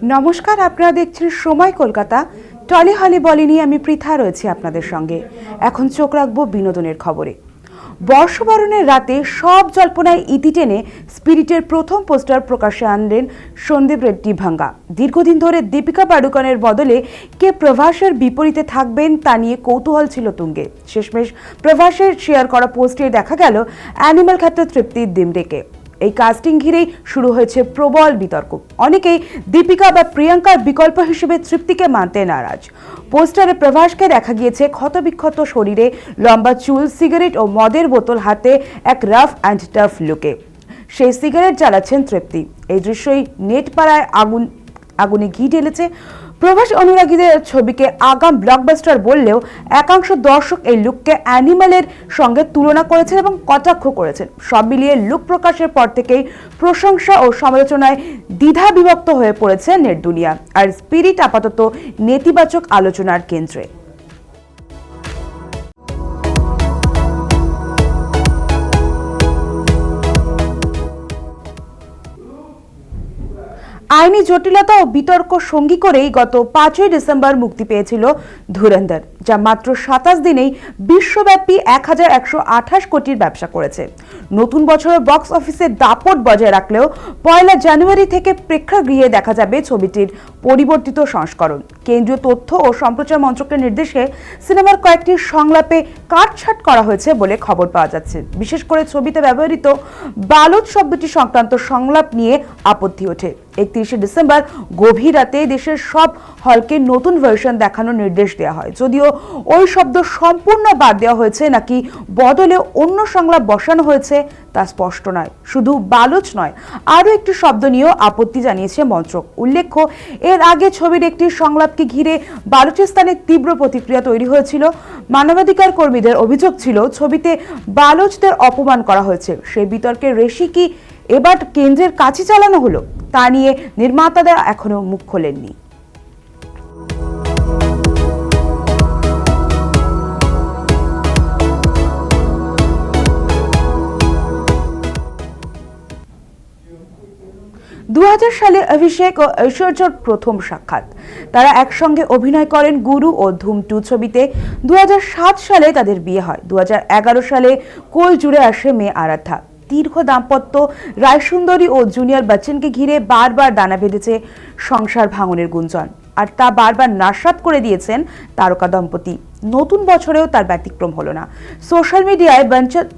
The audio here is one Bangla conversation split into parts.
নমস্কার, আপনারা দেখছেন সময় কলকাতা। টলি হলি বলি নিয়ে আমি পৃথা রয়েছি আপনাদের সঙ্গে। এখন চোখ রাখবো বিনোদনের খবরে। বর্ষবরণের রাতে সব জল্পনায় ইতি টেনে স্পিরিটের প্রথম পোস্টার প্রকাশ্যে আনলেন সন্দীপ রেড্ডি ভাঙ্গা। দীর্ঘদিন ধরে দীপিকা পাডুকোনের বদলে কে প্রভাসের বিপরীতে থাকবেন তা নিয়ে কৌতূহল ছিল তুঙ্গে। শেষমেশ প্রভাসের শেয়ার করা পোস্টে দেখা গেল অ্যানিমাল খ্যাত তৃপ্তি ডিমরেকে। এই কাস্টিং ঘিরেই শুরু হয়েছে প্রবল বিতর্ক। অনেকেই দীপিকা বা প্রিয়াঙ্কার বিকল্প হিসেবে তৃপ্তিকে মানতে নারাজ। পোস্টারে প্রভাসকে দেখা গিয়েছে ক্ষতবিক্ষত শরীরে, লম্বা চুল, সিগারেট ও মদের বোতল হাতে এক রাফ অ্যান্ড টাফ লুকে সেই সিগারেট জ্বালাচ্ছেন তৃপ্তি। এই দৃশ্যই নেট পাড়ায় আগুনে ঘি ঢেলেছে। প্রভাস অনুরাগীদের ছবিকে আগাম ব্লকবাস্টার বললেও একাংশ দর্শক এই লুককে অ্যানিমালের সঙ্গে তুলনা করেছেন এবং কটাক্ষ করেছেন। সব মিলিয়ে লুক প্রকাশের পর থেকেই প্রশংসা ও সমালোচনায় দ্বিধা বিভক্ত হয়ে পড়েছে নেট দুনিয়া। আর স্পিরিট আপাতত নেতিবাচক আলোচনার কেন্দ্রে। আইনি জটিলতা ও বিতর্ক সঙ্গী করেই গত 5ই ডিসেম্বর মুক্তি পেয়েছিল ধুরন্ধর, যা মাত্র 27 দিনেই বিশ্বব্যাপী 1128 কোটির ব্যবসা করেছে। নতুন বছরের বক্স অফিসে দাপট বজায় রাখলেও 1 জানুয়ারি থেকে প্রেক্ষাগৃহে দেখা যাবে ছবিটির পরিবর্তিত সংস্করণ। কেন্দ্রীয় তথ্য ও সম্প্রচার মন্ত্রকের নির্দেশে সিনেমার কয়েকটি সংলাপে কাটছাঁট করা হয়েছে বলে খবর পাওয়া যাচ্ছে। বিশেষ করে ছবিতে ব্যবহৃত বালুচ শব্দটি সংক্রান্ত সংলাপ নিয়ে আপত্তি ওঠে। 31 ডিসেম্বর গভীর রাতে দেশের সব হলকে নতুন ভার্সন দেখানোর নির্দেশ দেওয়া হয়। যদিও ওই শব্দ সম্পূর্ণ বাদ দেওয়া হয়েছে নাকি বদলে অন্য সংলাপ বসানো হয়েছে তা স্পষ্ট নয়। শুধু বালুচ নয়, আরও একটি শব্দ নিয়েও আপত্তি জানিয়েছে মন্ত্রক। উল্লেখ্য, এর আগে ছবির একটি সংলাপকে ঘিরে বালুচিস্তানে তীব্র প্রতিক্রিয়া তৈরি হয়েছিল। মানবাধিকার কর্মীদের অভিযোগ ছিল ছবিতে বালুচদের অপমান করা হয়েছে। সেই বিতর্কের রেশি কি এবার কেন্দ্রের কাছে চালানো হলো তা নিয়ে নির্মাতাদের এখনো মুখ খোলেননি। সালে অভিষেক ও ঐশ্বর্যর প্রথম সাক্ষাৎ। তারা একসঙ্গে অভিনয় করেন গুরু ও ধুম 2 ছবিতে। 2007 সালে তাদের বিয়ে হয়। 2011 সালে কোল জুড়ে আসে মেয়ে আরাধ্যা। দীর্ঘ দাম্পত্য রায়সুন্দরী ও জুনিয়র বচ্চনকে ঘিরে বারবার দানা বেঁধেছে সংসার ভাঙনের গুঞ্জন, আর তা বারবার নাশাত করে দিয়েছেন তারকা দম্পতি। নতুন বছরেও তার ব্যতিক্রম হলো না। সোশ্যাল মিডিয়ায়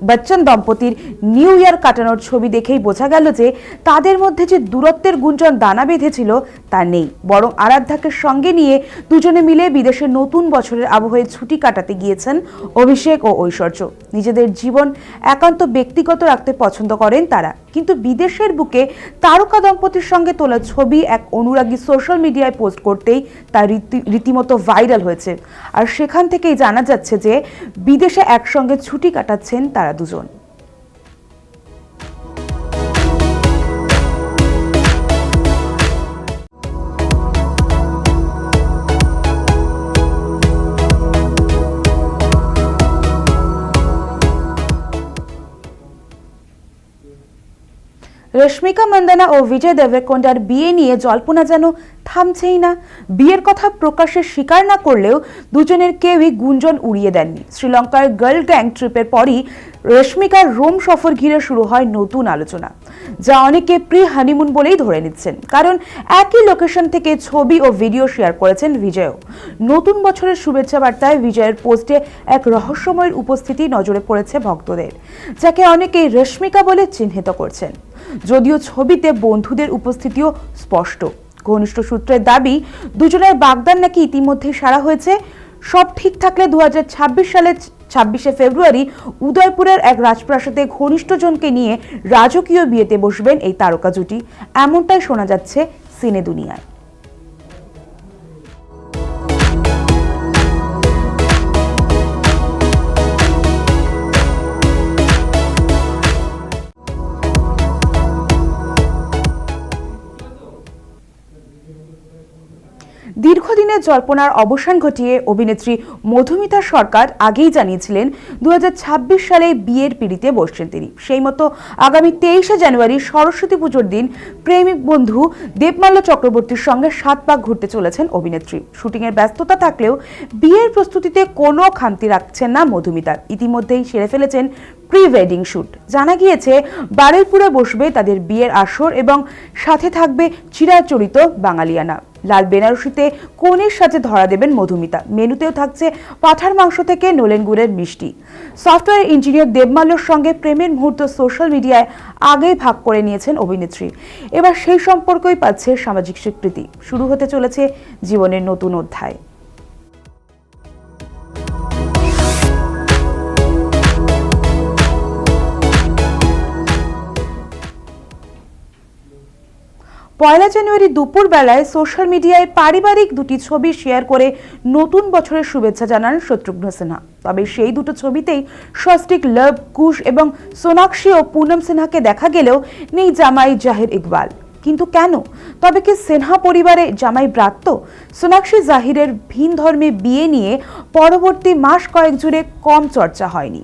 বচ্চন দম্পতির নিউ ইয়ার কাটানোর ছবি দেখেই বোঝা গেল যে তাদের মধ্যে যে দূরত্বের গুঞ্জন দানা বেঁধেছিল তা নেই, বরং আরাধ্যাকে সঙ্গে নিয়ে দুজনে মিলে বিদেশে নতুন বছরের আবহে ছুটি কাটাতে গিয়েছেন অভিষেক ও ঐশ্বর্য। নিজেদের জীবন একান্ত ব্যক্তিগত রাখতে পছন্দ করেন তারা, কিন্তু বিদেশের বুকে তারকা দম্পতির সঙ্গে তোলা ছবি এক অনুরাগী সোশ্যাল মিডিয়ায় পোস্ট করতেই তা রীতিমতো ভাইরাল হয়েছে। আর সেখান থেকেই জানা যাচ্ছে যে বিদেশে একসঙ্গে ছুটি কাটাচ্ছেন তারা দুজন। রশ্মিকা মন্দানা ও বিজয় দেবরকোন্ডার বিয়ে নিয়ে জল্পনা যেন থামছেই না। বিয়ের কথা প্রকাশ্যে স্বীকার না করলেও দুজনের কেউই গুঞ্জন উড়িয়ে দেননি। শ্রীলঙ্কার গার্ল গ্যাং ট্রিপের পরই রশ্মিকার রোম সফর ঘিরে শুরু হয় নতুন আলোচনা, যা অনেকে প্রি হানিমুন বলেই ধরে নিচ্ছেন, কারণ একই লোকেশন থেকে ছবি ও ভিডিও শেয়ার করেছেন বিজয়ও। নতুন বছরের শুভেচ্ছা বার্তায় বিজয়ের পোস্টে এক রহস্যময়ের উপস্থিতি নজরে পড়েছে ভক্তদের, যাকে অনেকেই রশ্মিকা বলে চিহ্নিত করছেন। যদিও ছবিতে বন্ধুদের উপস্থিতিও স্পষ্ট। ঘনিষ্ঠ সূত্রের দাবি, দুজনের বাগদান নাকি ইতিমধ্যে সারা হয়েছে। সব ঠিক থাকলে 2026 সালে 26শে ফেব্রুয়ারি উদয়পুরের এক রাজপ্রাসাদে ঘনিষ্ঠজনকে নিয়ে রাজকীয় বিয়েতে বসবেন এই তারকা জুটি, এমনটাই শোনা যাচ্ছে সিনে দুনিয়ায়। দীর্ঘদিনের জল্পনার অবসান ঘটিয়ে অভিনেত্রী মধুমিতা সরকার আগেই জানিয়েছিলেন 2026 সালে বিয়ের পিঁড়িতে বসছেন তিনি। সেই মতো আগামী 23শে জানুয়ারি সরস্বতী পুজোর দিন প্রেমিক বন্ধু দেবমাল্য চক্রবর্তীর সঙ্গে 7 পাক ঘুরতে চলেছেন অভিনেত্রী। শুটিংয়ের ব্যস্ততা থাকলেও বিয়ের প্রস্তুতিতে কোনো খামতি রাখছেন না মধুমিতা। ইতিমধ্যেই সেরে ফেলেছেন প্রি ওয়েডিং শুট। জানা গিয়েছে বারুইপুরে বসবে তাদের বিয়ের আসর এবং সাথে থাকবে চিরাচরিত বাঙালিয়ানা। লাল বেনারসিতে কনের সাথে ধরা দেবেন মধুমিতা। মেনুতেও থাকছে পাঁঠার মাংস থেকে নলেন গুড়ের মিষ্টি। সফটওয়্যার ইঞ্জিনিয়ার দেবমাল্যর সঙ্গে প্রেমের মুহূর্ত সোশ্যাল মিডিয়ায় আগেই ভাগ করে নিয়েছেন অভিনেত্রী। এবার সেই সম্পর্কই পাচ্ছে সামাজিক স্বীকৃতি। শুরু হতে চলেছে জীবনের নতুন অধ্যায়। পয়লা জানুয়ারি দুপুর বেলায় সোশ্যাল মিডিয়ায় পারিবারিক দুটি ছবি শেয়ার করে নতুন বছরের শুভেচ্ছা জানান শত্রুঘ্ন সিনহা। তবে সেই দুটো ছবিতেই স্বস্তিক, লব কুশ এবং সোনাক্ষী ও পুনম সিনহাকে দেখা গেলেও নেই জামাই জাহির ইকবাল। কিন্তু কেন? তবে কি সিনহা পরিবারে জামাই ব্রাত্য? সোনাক্ষী জাহিরের ভিন ধর্মে বিয়ে নিয়ে পরবর্তী মাস কয়েক জুড়ে কম চর্চা হয়নি।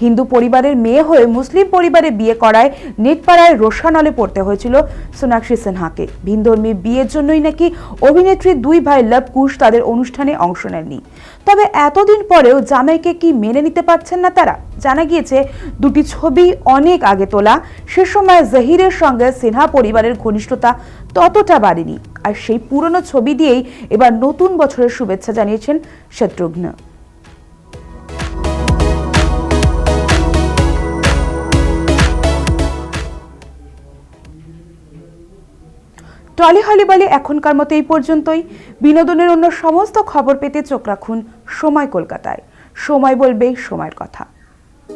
হিন্দু পরিবারের মেয়ে হয়ে মুসলিম পরিবারে বিয়ে করায় নেটপাড়ায় রোষানলে পড়তে হয়েছিল সোনাক্ষী সিনহাকে। ভিনধর্মী বিয়ের জন্যই নাকি অভিনেত্রী দুই ভাই লব কুশ তাদের অনুষ্ঠানে অংশ নেননি। তবে এতদিন পরেও জামাইকে কি মেনে নিতে পারছেন না তারা? জানা গিয়েছে দুটি ছবি অনেক আগে তোলা। সে সময় জাহিরের সঙ্গে সিনহা পরিবারের ঘনিষ্ঠতা ততটা বাড়েনি। আর সেই পুরনো ছবি দিয়েই এবার নতুন বছরের শুভেচ্ছা জানিয়েছেন শত্রুঘ্ন। টলি হলি বলে এখনকার মতো এই পর্যন্তই। বিনোদনের অন্য সমস্ত খবর পেতে চোখ রাখুন সময় কলকাতায়। সময় বলবে সময়ের কথা।